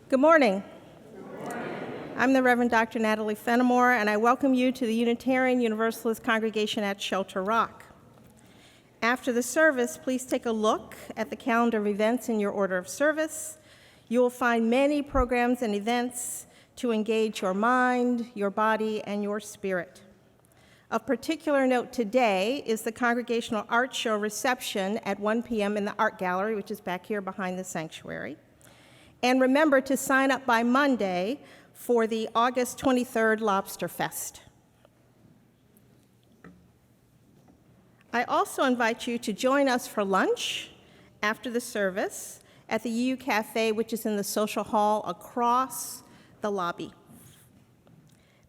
Good morning. I'm the Reverend Dr. Natalie Fenimore, and I welcome you to the Unitarian Universalist congregation at Shelter Rock. After the service, please take a look at the calendar of events in your order of service. You will find many programs and events to engage your mind, your body, and your spirit. Of particular note today is the Congregational Art Show reception at 1 p.m. in the Art Gallery, which is back here behind the sanctuary. And remember to sign up by Monday for the August 23rd Lobster Fest. I also invite you to join us for lunch after the service at the UU Cafe, which is in the social hall across the lobby.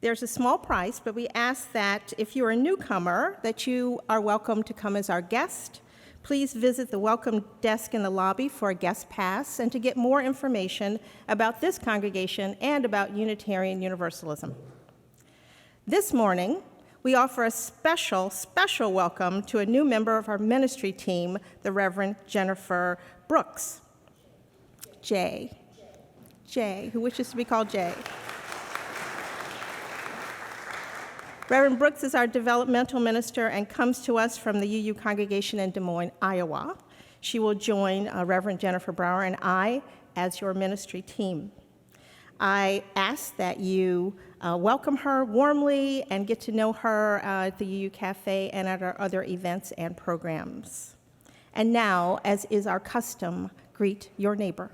There's a small price, but we ask that if you're a newcomer, that you are welcome to come as our guest. Please visit the welcome desk in the lobby for a guest pass and to get more information about this congregation and about Unitarian Universalism. This morning, we offer a special welcome to a new member of our ministry team, the Reverend Jennifer Brooks. Jay, who wishes to be called Jay. Reverend Brooks is our developmental minister and comes to us from the UU congregation in Des Moines, Iowa. She will join Reverend Jennifer Brower and I as your ministry team. I ask that you welcome her warmly and get to know her at the UU Cafe and at our other events and programs. And now, as is our custom, greet your neighbor.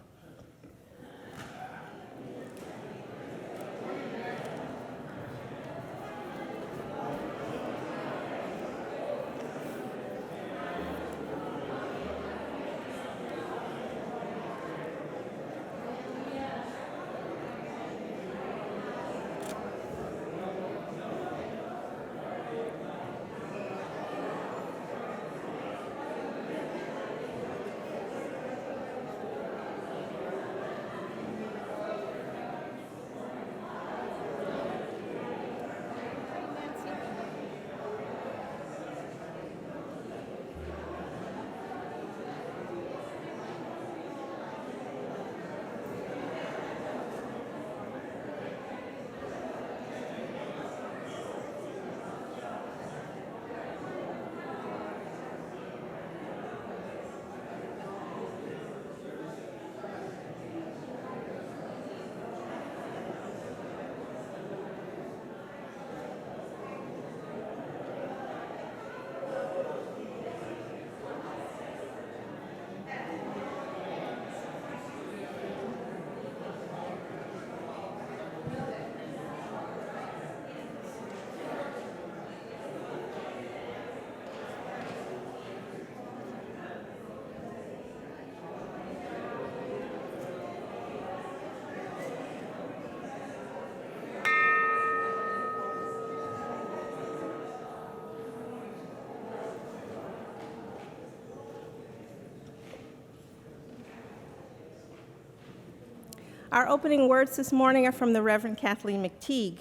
Our opening words this morning are from the Reverend Kathleen McTeague.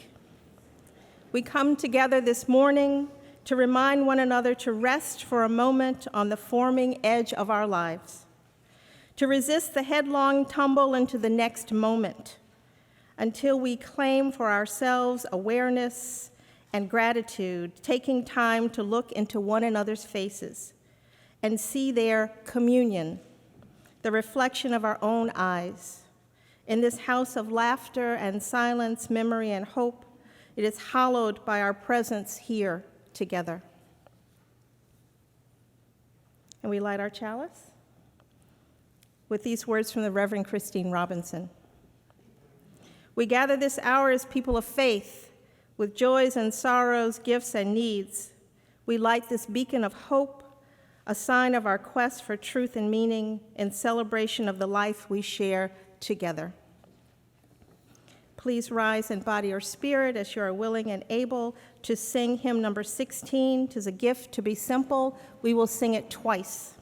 We come together this morning to remind one another to rest for a moment on the forming edge of our lives, to resist the headlong tumble into the next moment until we claim for ourselves awareness and gratitude, taking time to look into one another's faces and see their communion, the reflection of our own eyes. In this house of laughter and silence, memory and hope, it is hallowed by our presence here together. And we light our chalice with these words from the Reverend Christine Robinson. We gather this hour as people of faith, with joys and sorrows, gifts and needs. We light this beacon of hope, a sign of our quest for truth and meaning in celebration of the life we share together. Please rise in body or spirit as you are willing and able to sing hymn number 16, "'Tis a Gift to be Simple." We will sing it twice.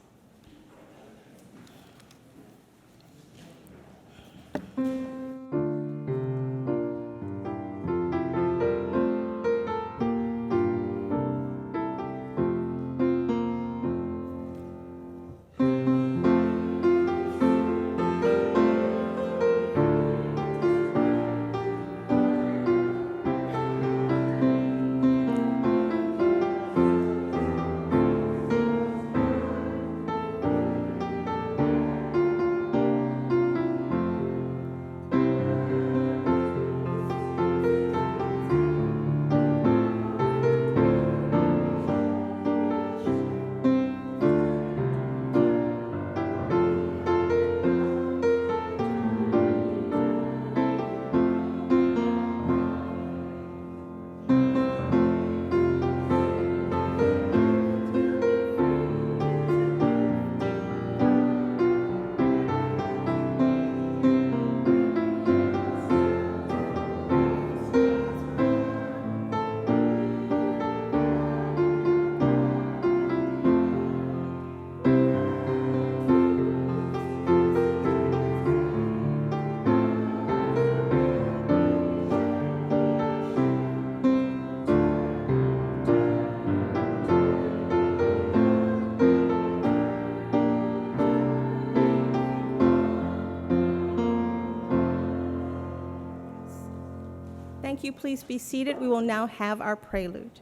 Thank you. Please be seated. We will now have our prelude.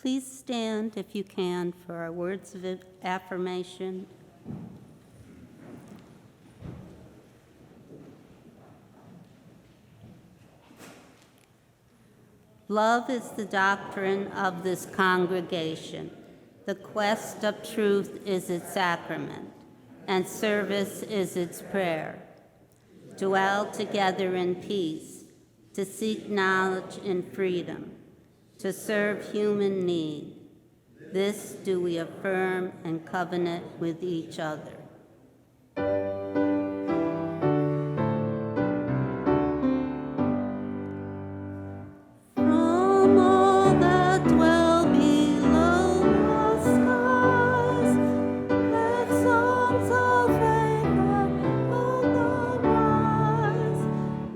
Please stand, if you can, for our words of affirmation. Love is the doctrine of this congregation. The quest of truth is its sacrament, and service is its prayer. Dwell together in peace, to seek knowledge in freedom, to serve human need. This do we affirm and covenant with each other. From all that dwell below the skies, let songs of favor on the rise.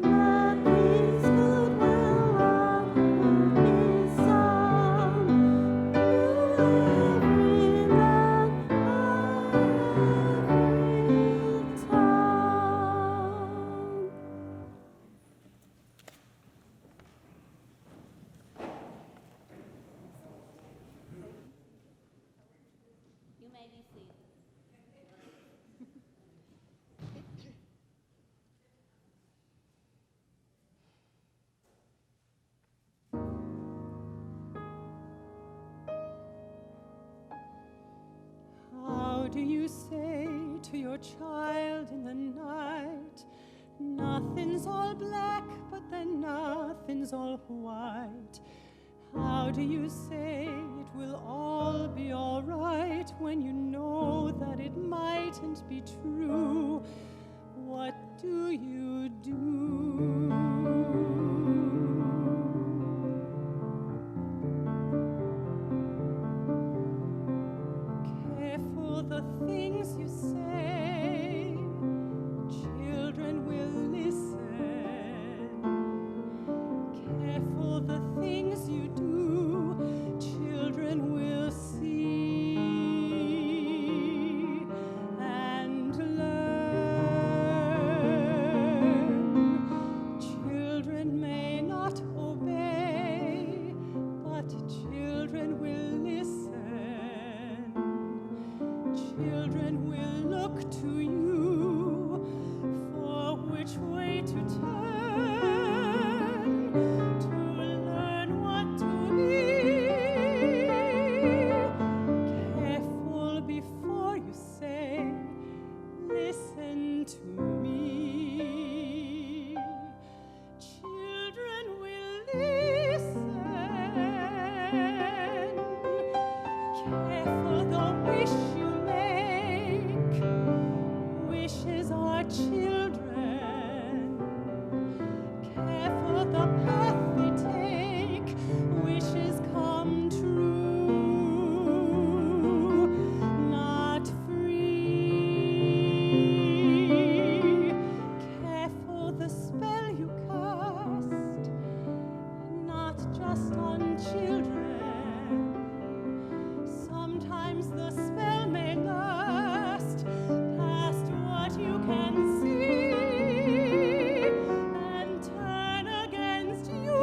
Let peace, goodwill, and be sung through every land, every tongue. You may be seated. How do you say to your child in the night, nothing's all black, but then nothing's all white? How do you say it will all be all right when you know that it mightn't be true? What do you do? Careful the things you say, children will listen. Careful the things you do, children will see and learn. Children may not obey, but children will listen. will look to you for which way to turn, to learn what to be. Careful before you say, listen to me. Children will listen. Careful the wish you make. Wishes are children. Careful the path they take. Wishes come true, not free. Careful the spell you cast, not just on children. Sometimes the spell may last past what you can see and turn against you.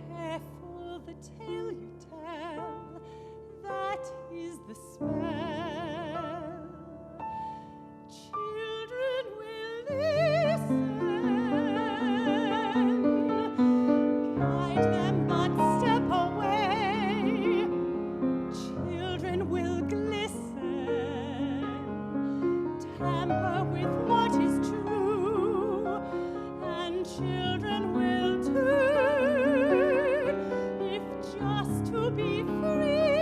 Careful the tale you tell, that is the spell. Children will listen. Guide them, but step away. Children will glisten. Tamper with what is true, and children will turn, if just to be free.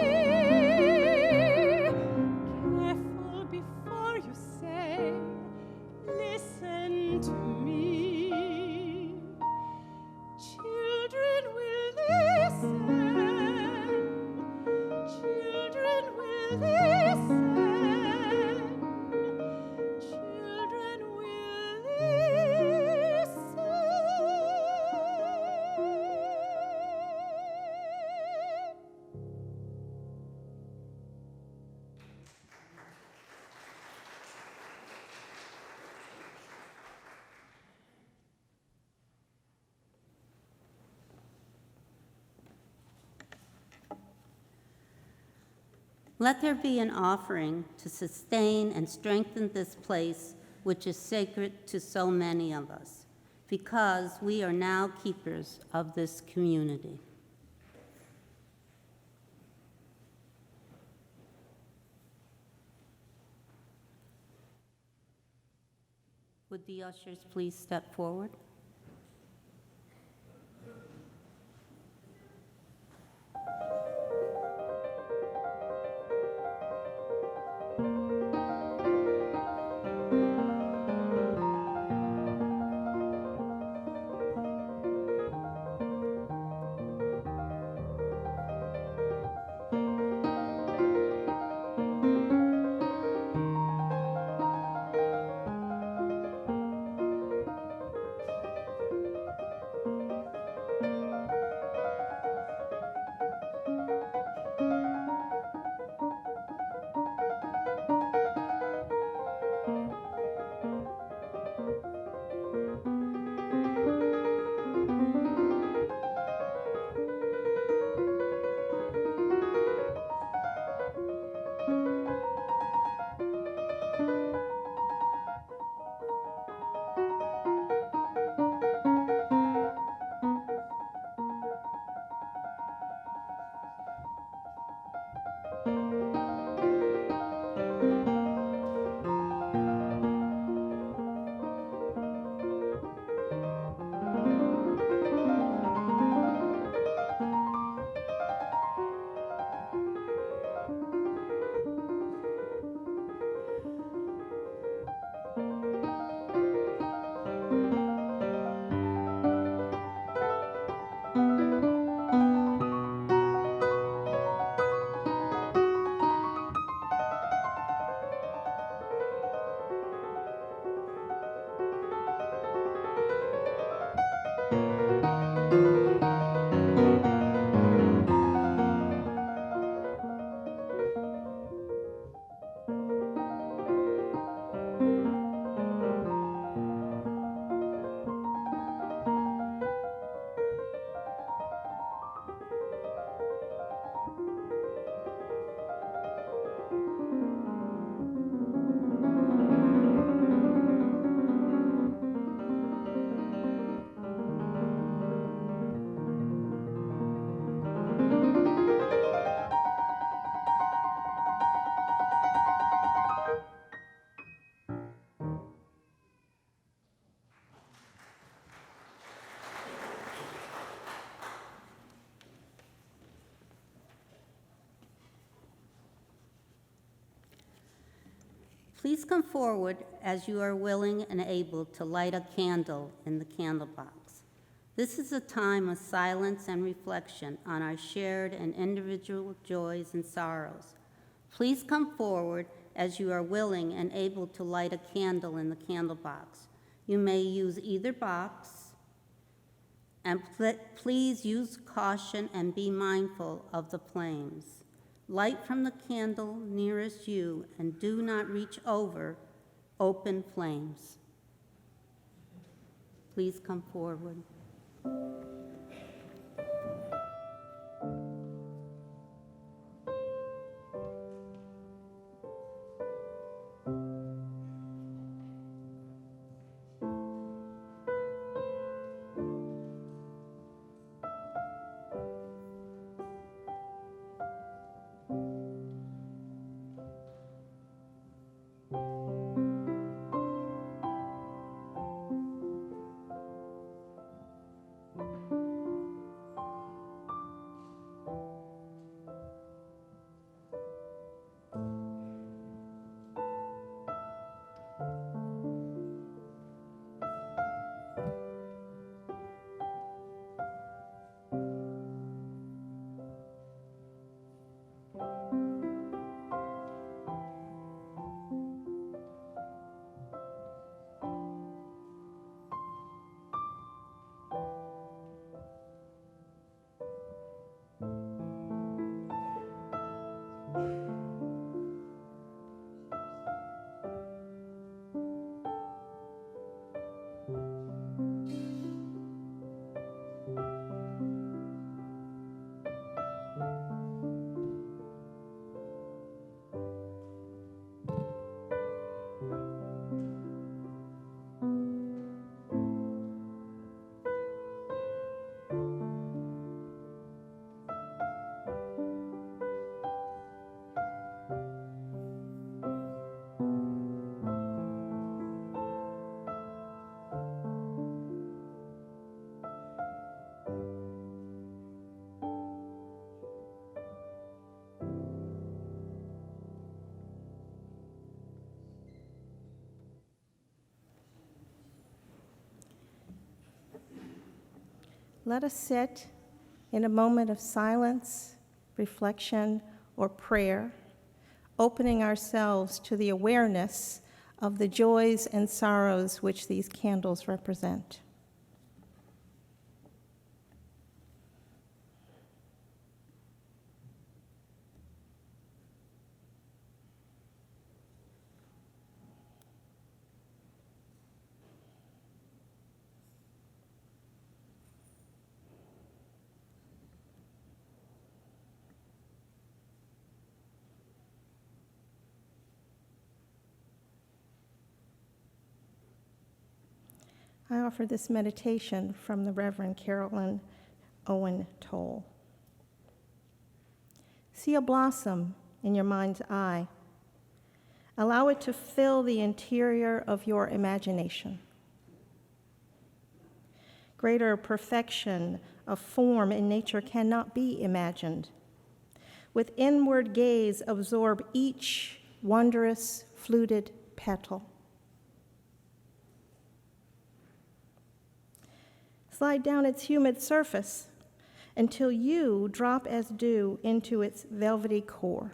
Careful before you say, listen to me. Children will listen. Children will listen. Children will listen. Let there be an offering to sustain and strengthen this place, which is sacred to so many of us, because we are now keepers of this community. Would the ushers please step forward? Please come forward as you are willing and able to light a candle in the candle box. This is a time of silence and reflection on our shared and individual joys and sorrows. Please come forward as you are willing and able to light a candle in the candle box. You may use either box, and please use caution and be mindful of the flames. Light from the candle nearest you and do not reach over open flames. Please come forward. Let us sit in a moment of silence, reflection, or prayer, opening ourselves to the awareness of the joys and sorrows which these candles represent. I offer this meditation from the Reverend Carolyn Owen Toll. See a blossom in your mind's eye. Allow it to fill the interior of your imagination. Greater perfection of form in nature cannot be imagined. With inward gaze, absorb each wondrous fluted petal. Slide down its humid surface until you drop as dew into its velvety core.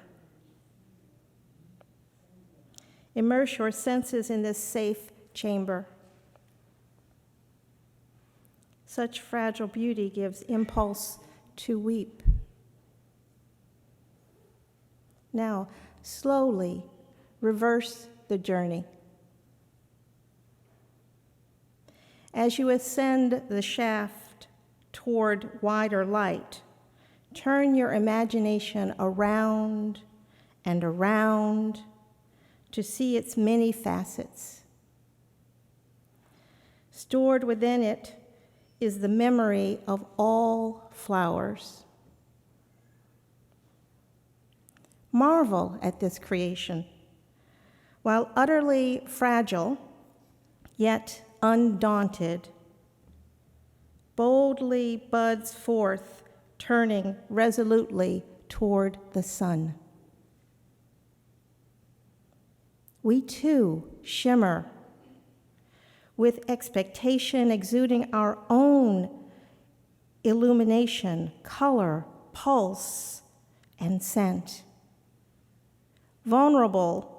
Immerse your senses in this safe chamber. Such fragile beauty gives impulse to weep. Now, slowly reverse the journey. As you ascend the shaft toward wider light, turn your imagination around and around to see its many facets. Stored within it is the memory of all flowers. Marvel at this creation. While utterly fragile, yet undaunted, boldly buds forth, turning resolutely toward the sun. we too shimmer with expectation, exuding our own illumination, color, pulse, and scent. Vulnerable,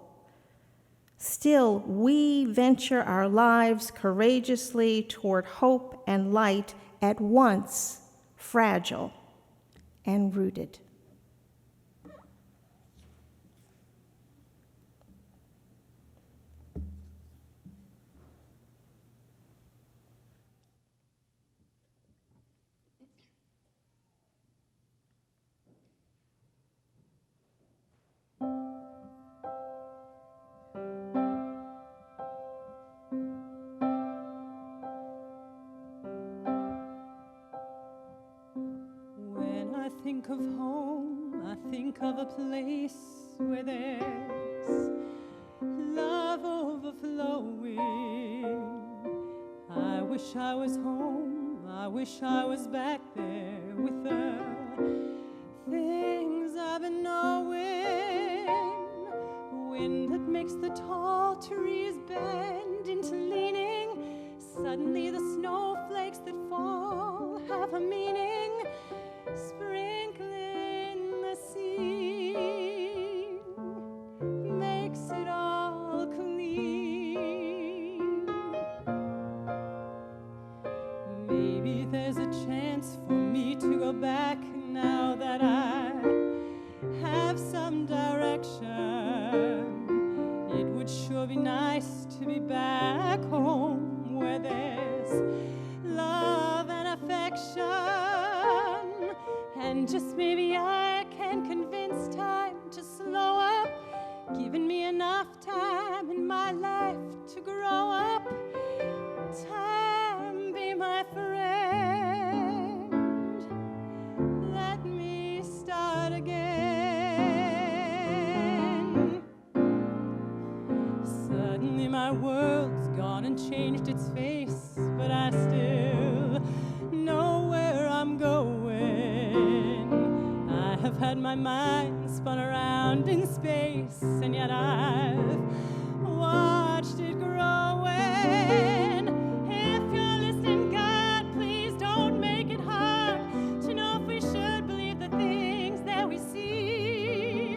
still we venture our lives courageously toward hope and light, at once fragile and rooted. When I think of home, I think of a place where there's love overflowing. I wish I was home, I wish I was back there with the things I've been knowing. Wind that makes the tall trees bend into leaning. Suddenly the snowflakes that fall have a meaning. Sprinkling the sea makes it all clean. Maybe there's a chance for me to go back now that I have some direction. It would sure be nice to be back home where there's love and affection. And just maybe I can convince time to slow up, giving me enough time in my life to grow up. Time be my friend, let me start again. Suddenly my world's gone and changed its face, but I still know where I'm going. I've had my mind spun around in space, and yet I've watched it growing. If you're listening, God, please don't make it hard to know if we should believe the things that we see.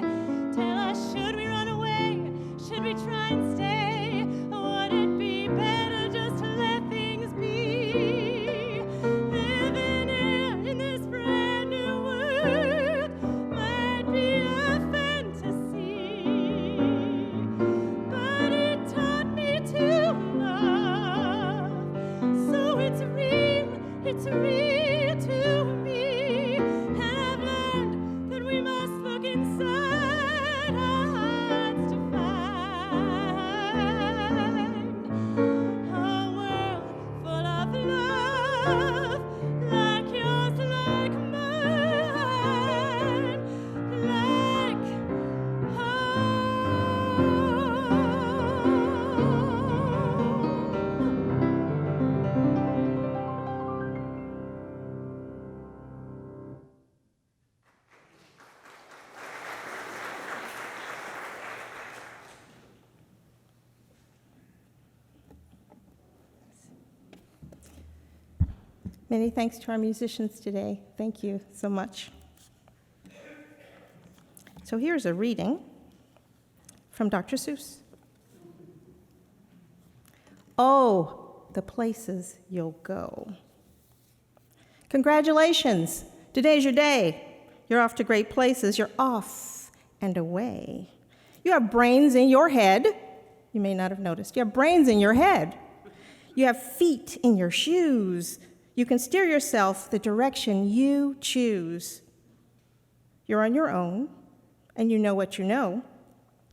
Tell us, should we run away? Should we try and stay? Would it be better just to let things be? Living here in this brand new world might be a fantasy, but it taught me to love. So it's real to me. And I've learned that we must look inside our hearts to find a world full of love, like yours, like mine, like Many thanks to our musicians today. Thank you so much. So here's a reading from Dr. Seuss. Oh, the places you'll go. Congratulations, today's your day. You're off to great places. You're off and away. You have brains in your head. You may not have noticed. You have brains in your head. You have feet in your shoes. You can steer yourself the direction you choose. You're on your own, and you know what you know,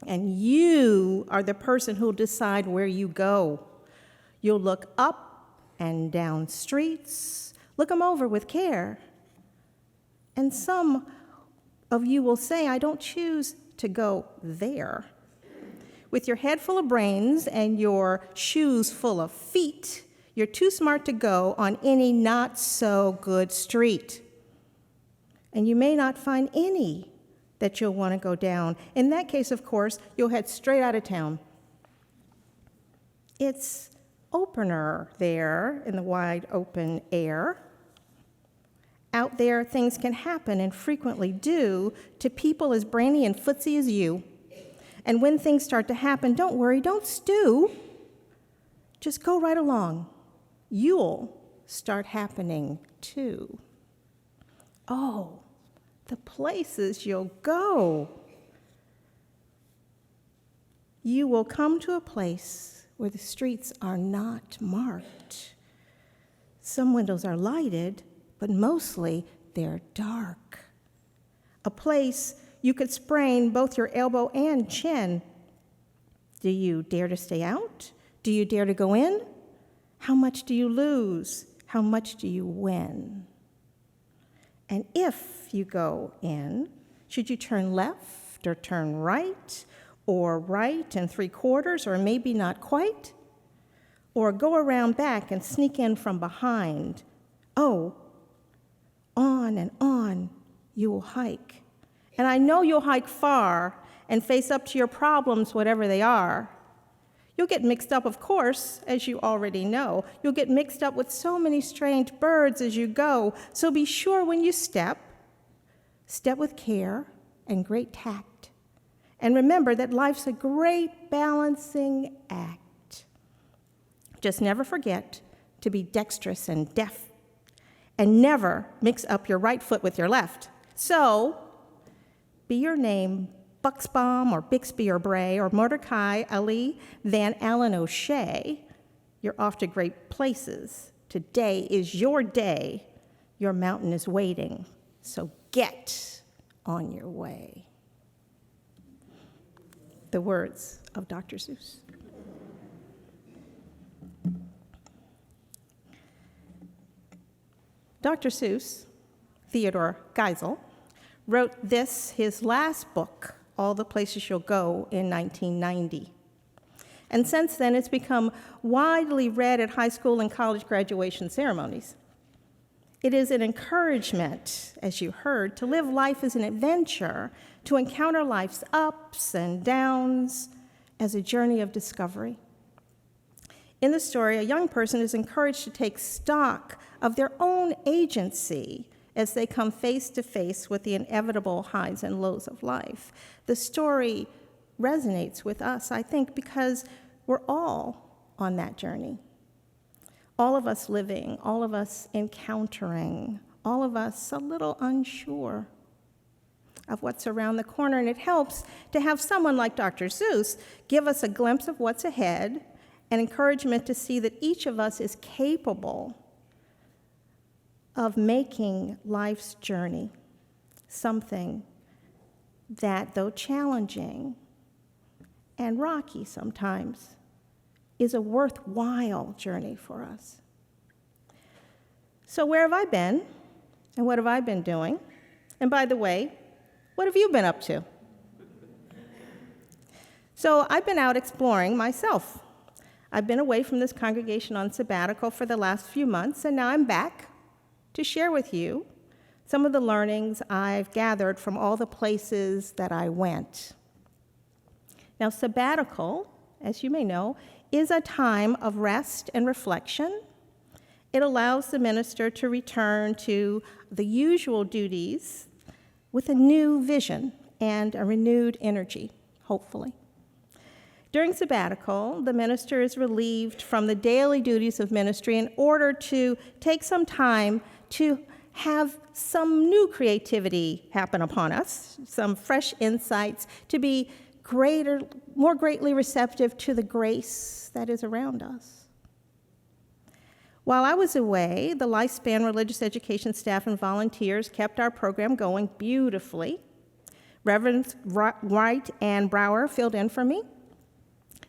and you are the person who'll decide where you go. You'll look up and down streets, look them over with care. And some of you will say, I don't choose to go there. With your head full of brains and your shoes full of feet, you're too smart to go on any not-so-good street. And you may not find any that you'll want to go down. In that case, of course, you'll head straight out of town It's opener there in the wide open air. Out there, things can happen and frequently do to people as brainy and footsy as you. And when things start to happen, don't worry, don't stew. Just go right along. You'll start happening too. Oh, the places you'll go. You will come to a place where the streets are not marked. Some windows are lighted, but mostly they're dark. A place you could sprain both your elbow and chin. Do you dare to stay out? Do you dare to go in? How much do you lose? How much do you win? And if you go in, should you turn left or turn right, or right and 3/4, or maybe not quite? Or go around back and sneak in from behind? Oh, on and on you will hike. And I know you'll hike far and face up to your problems, whatever they are. You'll get mixed up, of course, as you already know. You'll get mixed up with so many strange birds as you go. So be sure when you step with care and great tact. And remember that life's a great balancing act. Just never forget to be dexterous and deft, and never mix up your right foot with your left. So, be your name Buxbaum or Bixby or Bray or Mordecai Ali Van Allen O'Shea, you're off to great places. Today is your day. Your mountain is waiting. So get on your way. The words of Dr. Seuss. Dr. Seuss, Theodore Geisel, wrote this, his last book, All the Places You'll Go, in 1990. And since then, it's become widely read at high school and college graduation ceremonies. It is an encouragement, as you heard, to live life as an adventure, to encounter life's ups and downs as a journey of discovery. In the story, a young person is encouraged to take stock of their own agency as they come face to face with the inevitable highs and lows of life. The story resonates with us, I think, because we're all on that journey. All of us living, all of us encountering, all of us a little unsure of what's around the corner. And it helps to have someone like Dr. Seuss give us a glimpse of what's ahead and encouragement to see that each of us is capable of making life's journey something that, though challenging and rocky sometimes, is a worthwhile journey for us. So where have I been, and what have I been doing? And by the way, what have you been up to? So I've been out exploring myself. I've been away from this congregation on sabbatical for the last few months, and now I'm back to share with you some of the learnings I've gathered from all the places that I went. Now, sabbatical, as you may know, is a time of rest and reflection. It allows the minister to return to the usual duties with a new vision and a renewed energy, hopefully. During sabbatical, the minister is relieved from the daily duties of ministry in order to take some time to have some new creativity happen upon us, some fresh insights, to be more greatly receptive to the grace that is around us. While I was away, the Lifespan religious education staff and volunteers kept our program going beautifully. Reverends Wright and Brower filled in for me.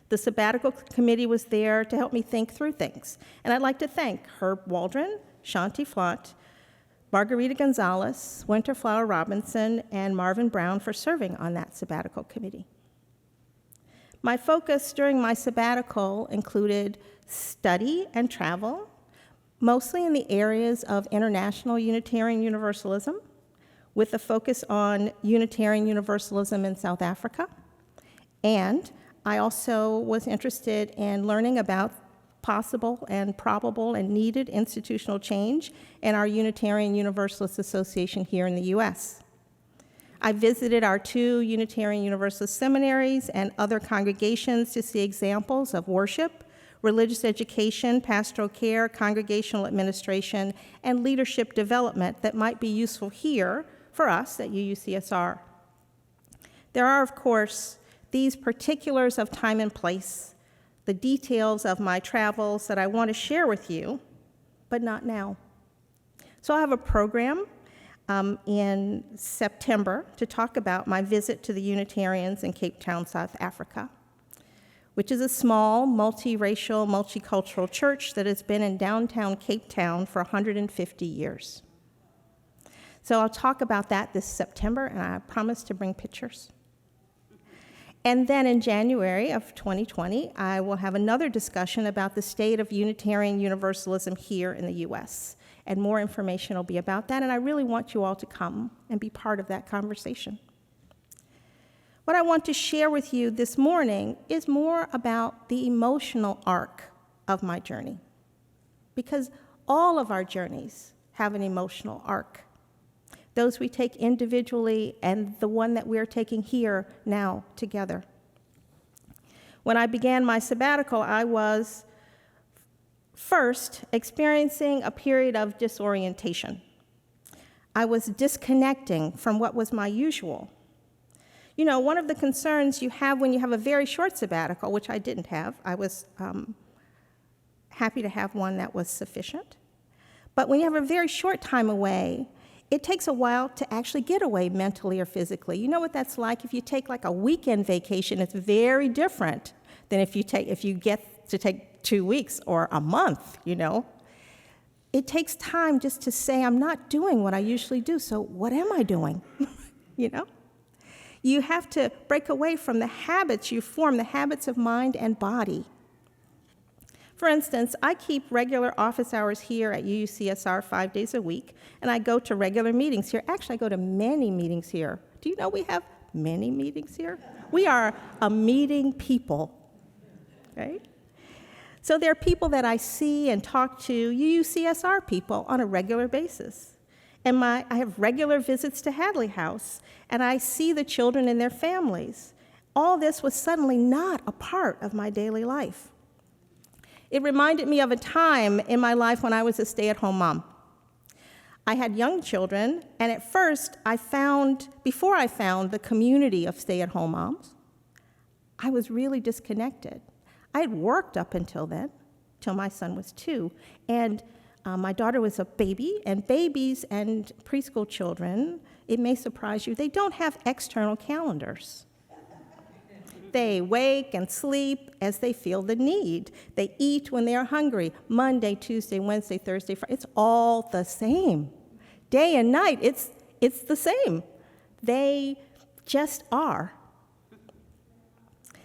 The sabbatical committee was there to help me think through things. And I'd like to thank Herb Waldron, Shanti Flott, Margarita Gonzalez, Winterflower Robinson, and Marvin Brown for serving on that sabbatical committee. My focus during my sabbatical included study and travel, mostly in the areas of international Unitarian Universalism, with a focus on Unitarian Universalism in South Africa. And I also was interested in learning about possible and probable and needed institutional change in our Unitarian Universalist Association here in the U.S. I visited our 2 Unitarian Universalist seminaries and other congregations to see examples of worship, religious education, pastoral care, congregational administration, and leadership development that might be useful here for us at UUCSR. There are, of course, these particulars of time and place, the details of my travels that I want to share with you, but not now. So I have a program in September to talk about my visit to the Unitarians in Cape Town, South Africa, which is a small, multiracial, multicultural church that has been in downtown Cape Town for 150 years. So I'll talk about that this September, and I promise to bring pictures. And then in January of 2020, I will have another discussion about the state of Unitarian Universalism here in the U.S., and more information will be about that, and I really want you all to come and be part of that conversation. What I want to share with you this morning is more about the emotional arc of my journey, because all of our journeys have an emotional arc. Those we take individually and the one that we're taking here now together. When I began my sabbatical, I was first experiencing a period of disorientation. I was disconnecting from what was my usual. You know, one of the concerns you have when you have a very short sabbatical, which I didn't have, I was happy to have one that was sufficient. But when you have a very short time away, it takes a while to actually get away mentally or physically. You know what that's like? If you take like a weekend vacation, it's very different than if you get to take 2 weeks or a month, you know. It takes time just to say, I'm not doing what I usually do, so what am I doing? You know? You have to break away from the habits you form, the habits of mind and body. For instance, I keep regular office hours here at UUCSR 5 days a week, and I go to regular meetings here. Actually, I go to many meetings here. Do you know we have many meetings here? We are a meeting people, right? So there are people that I see and talk to, UUCSR people, on a regular basis. And I have regular visits to Hadley House, and I see the children and their families. All this was suddenly not a part of my daily life. It reminded me of a time in my life when I was a stay-at-home mom. I had young children, and at first before I found the community of stay-at-home moms, I was really disconnected. I had worked up until then, till my son was 2, and my daughter was a baby, and babies and preschool children, it may surprise you, they don't have external calendars. They wake and sleep as they feel the need. They eat when they are hungry. Monday, Tuesday, Wednesday, Thursday, Friday. It's all the same. Day and night, it's the same. They just are.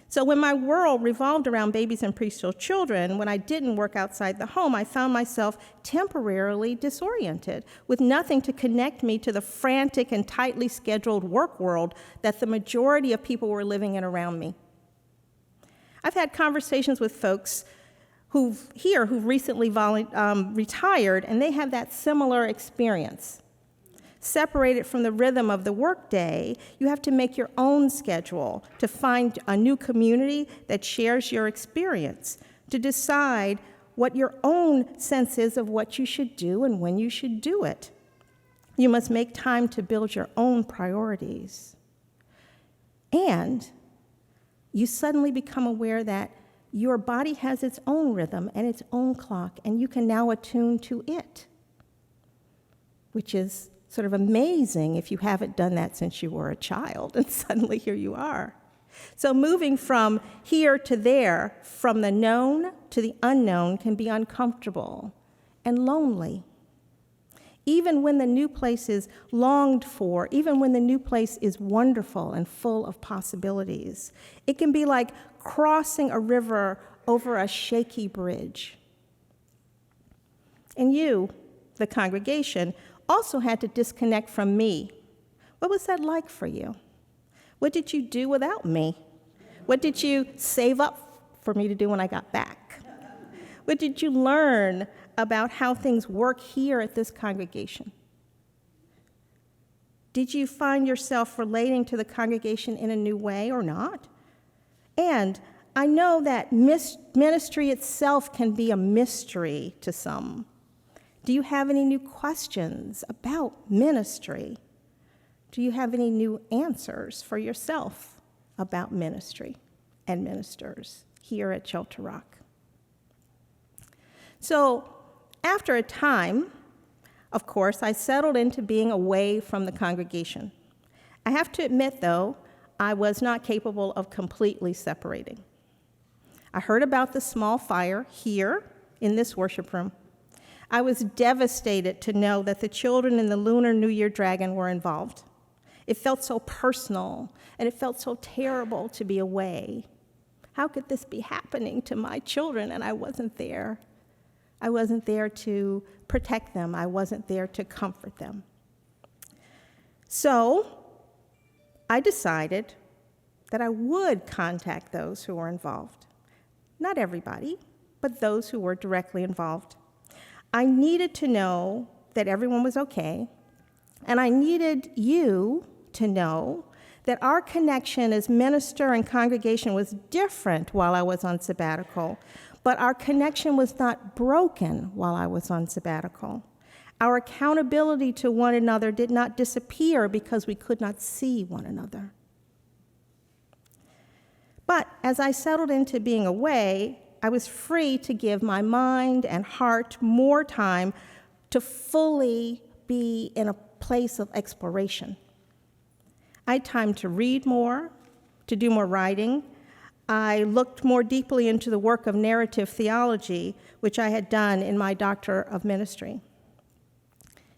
So when my world revolved around babies and preschool children, when I didn't work outside the home, I found myself temporarily disoriented, with nothing to connect me to the frantic and tightly scheduled work world that the majority of people were living in around me. I've had conversations with folks who've recently retired, and they have that similar experience. Separated from the rhythm of the workday, you have to make your own schedule to find a new community that shares your experience, to decide what your own sense is of what you should do and when you should do it. You must make time to build your own priorities. And you suddenly become aware that your body has its own rhythm and its own clock, and you can now attune to it, which is sort of amazing if you haven't done that since you were a child, and suddenly here you are. So moving from here to there, from the known to the unknown, can be uncomfortable and lonely. Even when the new place is longed for, even when the new place is wonderful and full of possibilities, it can be like crossing a river over a shaky bridge. And you, the congregation, also had to disconnect from me. What was that like for you? What did you do without me? What did you save up for me to do when I got back? What did you learn about how things work here at this congregation? Did you find yourself relating to the congregation in a new way or not? And I know that ministry itself can be a mystery to some. Do you have any new questions about ministry? Do you have any new answers for yourself about ministry and ministers here at Shelter Rock? So after a time, of course, I settled into being away from the congregation. I have to admit, though, I was not capable of completely separating. I heard about the small fire here in this worship room. I was devastated to know that the children in the Lunar New Year Dragon were involved. It felt so personal, and it felt so terrible to be away. How could this be happening to my children, and I wasn't there? I wasn't there to protect them. I wasn't there to comfort them. So I decided that I would contact those who were involved. Not everybody, but those who were directly involved. I needed to know that everyone was okay, and I needed you to know that our connection as minister and congregation was different while I was on sabbatical, but our connection was not broken while I was on sabbatical. Our accountability to one another did not disappear because we could not see one another. But as I settled into being away, I was free to give my mind and heart more time to fully be in a place of exploration. I had time to read more, to do more writing. I looked more deeply into the work of narrative theology, which I had done in my Doctor of Ministry.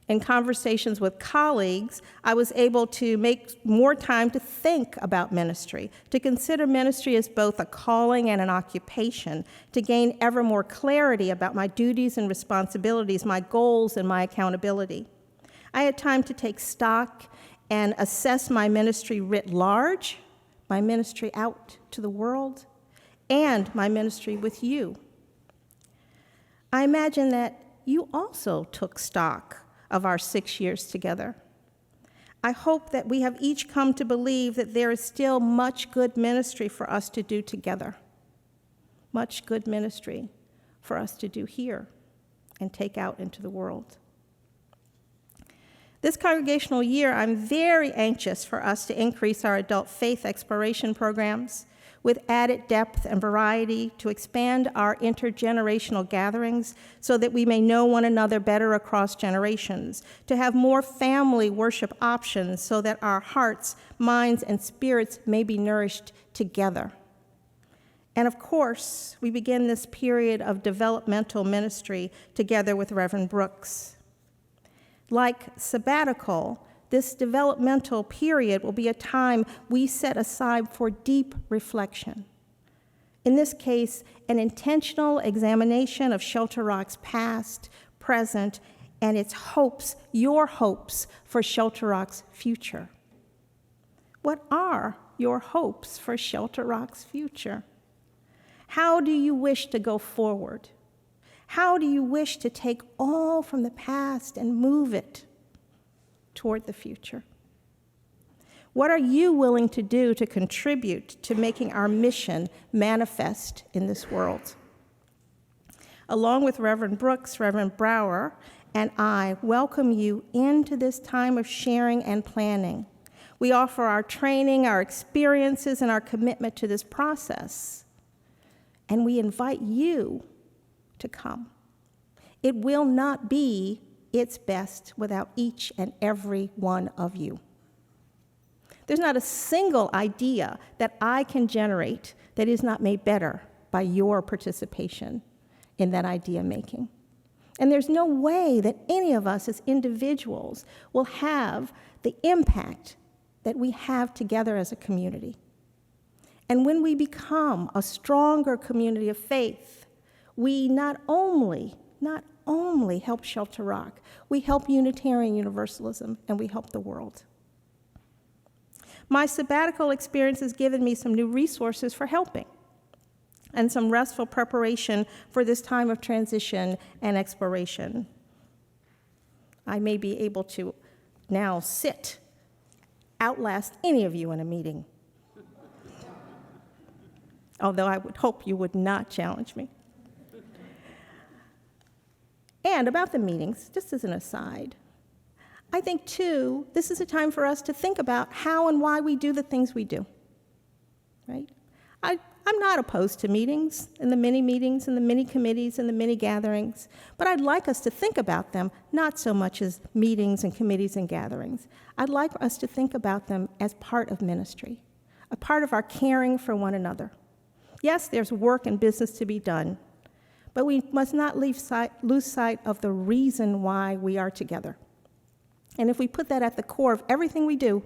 In conversations with colleagues, I was able to make more time to think about ministry, to consider ministry as both a calling and an occupation, to gain ever more clarity about my duties and responsibilities, my goals and my accountability. I had time to take stock and assess my ministry writ large, my ministry out to the world, and my ministry with you. I imagine that you also took stock of our 6 years together. I hope that we have each come to believe that there is still much good ministry for us to do together, much good ministry for us to do here and take out into the world. This congregational year, I'm very anxious for us to increase our adult faith exploration programs with added depth and variety, to expand our intergenerational gatherings so that we may know one another better across generations, to have more family worship options so that our hearts, minds, and spirits may be nourished together. And of course, we begin this period of developmental ministry together with Reverend Brooks. Like Sabbatical, this developmental period will be a time we set aside for deep reflection. In this case, an intentional examination of Shelter Rock's past, present, and its hopes, your hopes for Shelter Rock's future. What are your hopes for Shelter Rock's future? How do you wish to go forward? How do you wish to take all from the past and move it toward the future? What are you willing to do to contribute to making our mission manifest in this world? Along with Reverend Brooks, Reverend Brower, and I welcome you into this time of sharing and planning. We offer our training, our experiences, and our commitment to this process. And we invite you to come. It will not be its best without each and every one of you. There's not a single idea that I can generate that is not made better by your participation in that idea making. And there's no way that any of us as individuals will have the impact that we have together as a community. And when we become a stronger community of faith, we not only help Shelter Rock, we help Unitarian Universalism, and we help the world. My sabbatical experience has given me some new resources for helping and some restful preparation for this time of transition and exploration. I may be able to now outlast any of you in a meeting. Although I would hope you would not challenge me. And about the meetings, just as an aside, I think, too, this is a time for us to think about how and why we do the things we do, right? I'm not opposed to meetings and the mini meetings and the mini committees and the mini gatherings, but I'd like us to think about them not so much as meetings and committees and gatherings. I'd like us to think about them as part of ministry, a part of our caring for one another. Yes, there's work and business to be done, but we must not lose sight of the reason why we are together. And if we put that at the core of everything we do,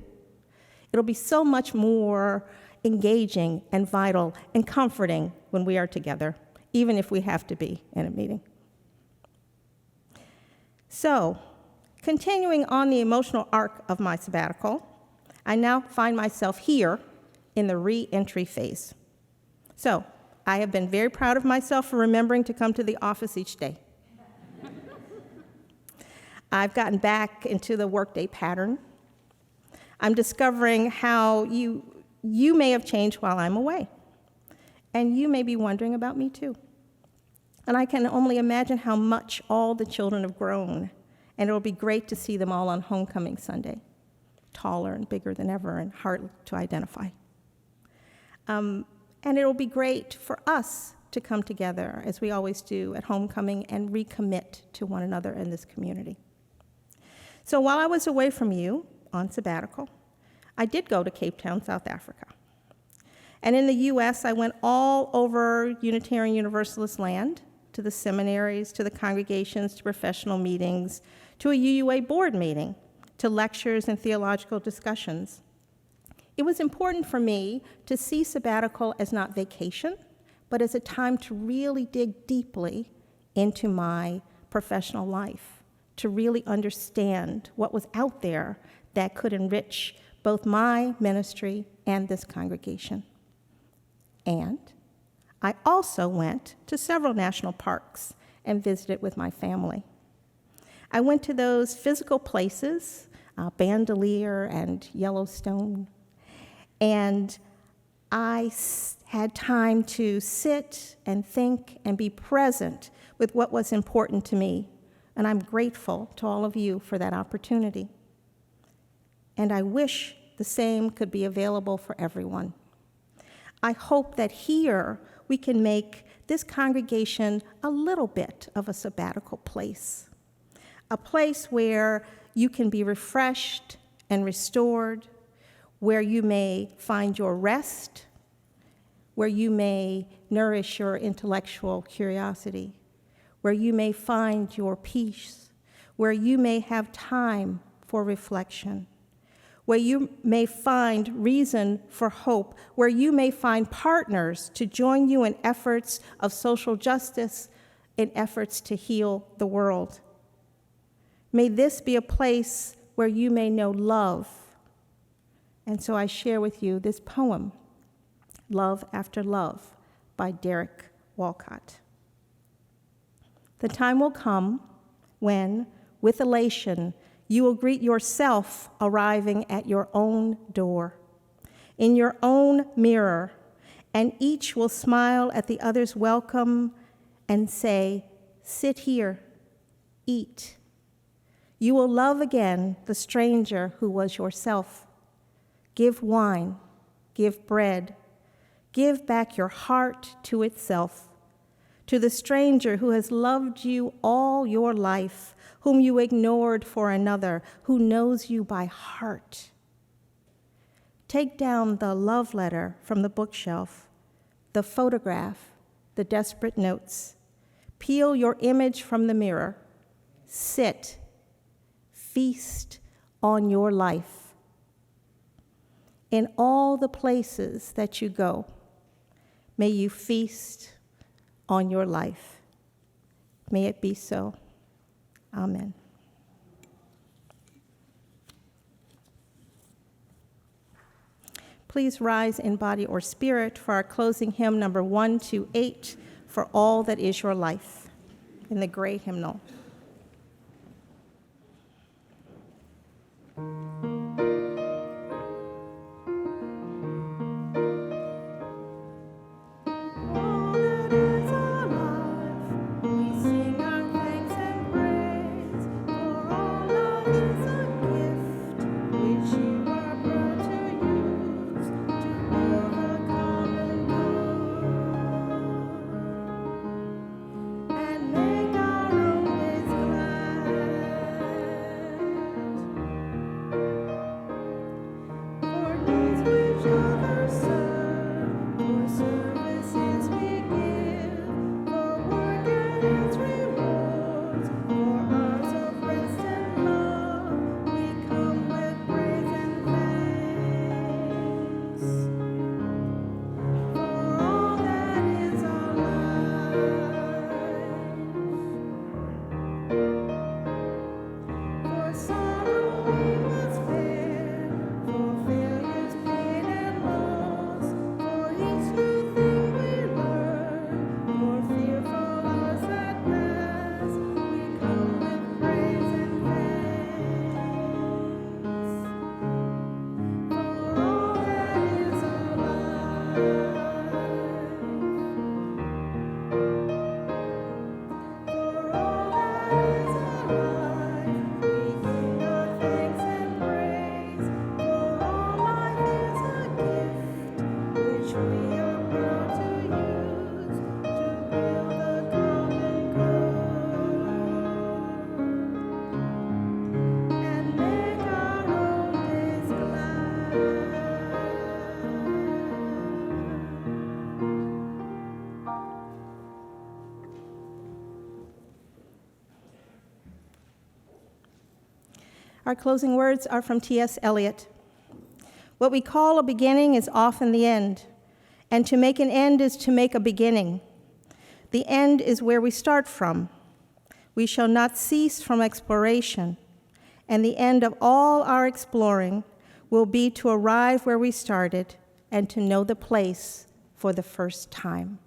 it'll be so much more engaging and vital and comforting when we are together, even if we have to be in a meeting. So, continuing on the emotional arc of my sabbatical, I now find myself here in the re-entry phase. So, I have been very proud of myself for remembering to come to the office each day. I've gotten back into the workday pattern. I'm discovering how you may have changed while I'm away. And you may be wondering about me too. And I can only imagine how much all the children have grown. And it'll be great to see them all on homecoming Sunday, taller and bigger than ever and hard to identify. And it'll be great for us to come together, as we always do at homecoming, and recommit to one another in this community. So while I was away from you on sabbatical, I did go to Cape Town, South Africa. And in the U.S., I went all over Unitarian Universalist land, to the seminaries, to the congregations, to professional meetings, to a UUA board meeting, to lectures and theological discussions. It was important for me to see sabbatical as not vacation, but as a time to really dig deeply into my professional life, to really understand what was out there that could enrich both my ministry and this congregation. And I also went to several national parks and visited with my family. I went to those physical places, Bandelier and Yellowstone, and I had time to sit and think and be present with what was important to me. And I'm grateful to all of you for that opportunity. And I wish the same could be available for everyone. I hope that here we can make this congregation a little bit of a sabbatical place, a place where you can be refreshed and restored, where you may find your rest, where you may nourish your intellectual curiosity, where you may find your peace, where you may have time for reflection, where you may find reason for hope, where you may find partners to join you in efforts of social justice, in efforts to heal the world. May this be a place where you may know love. And so I share with you this poem, Love After Love, by Derek Walcott. The time will come when, with elation, you will greet yourself arriving at your own door, in your own mirror, and each will smile at the other's welcome and say, "Sit here, eat." You will love again the stranger who was yourself. Give wine, give bread, give back your heart to itself, to the stranger who has loved you all your life, whom you ignored for another, who knows you by heart. Take down the love letter from the bookshelf, the photograph, the desperate notes. Peel your image from the mirror. Sit, feast on your life. In all the places that you go, may you feast on your life. May it be so. Amen. Please rise in body or spirit for our closing hymn, number 128, For All That Is Your Life, in the gray hymnal. Our closing words are from T.S. Eliot. What we call a beginning is often the end, and to make an end is to make a beginning. The end is where we start from. We shall not cease from exploration, and the end of all our exploring will be to arrive where we started and to know the place for the first time.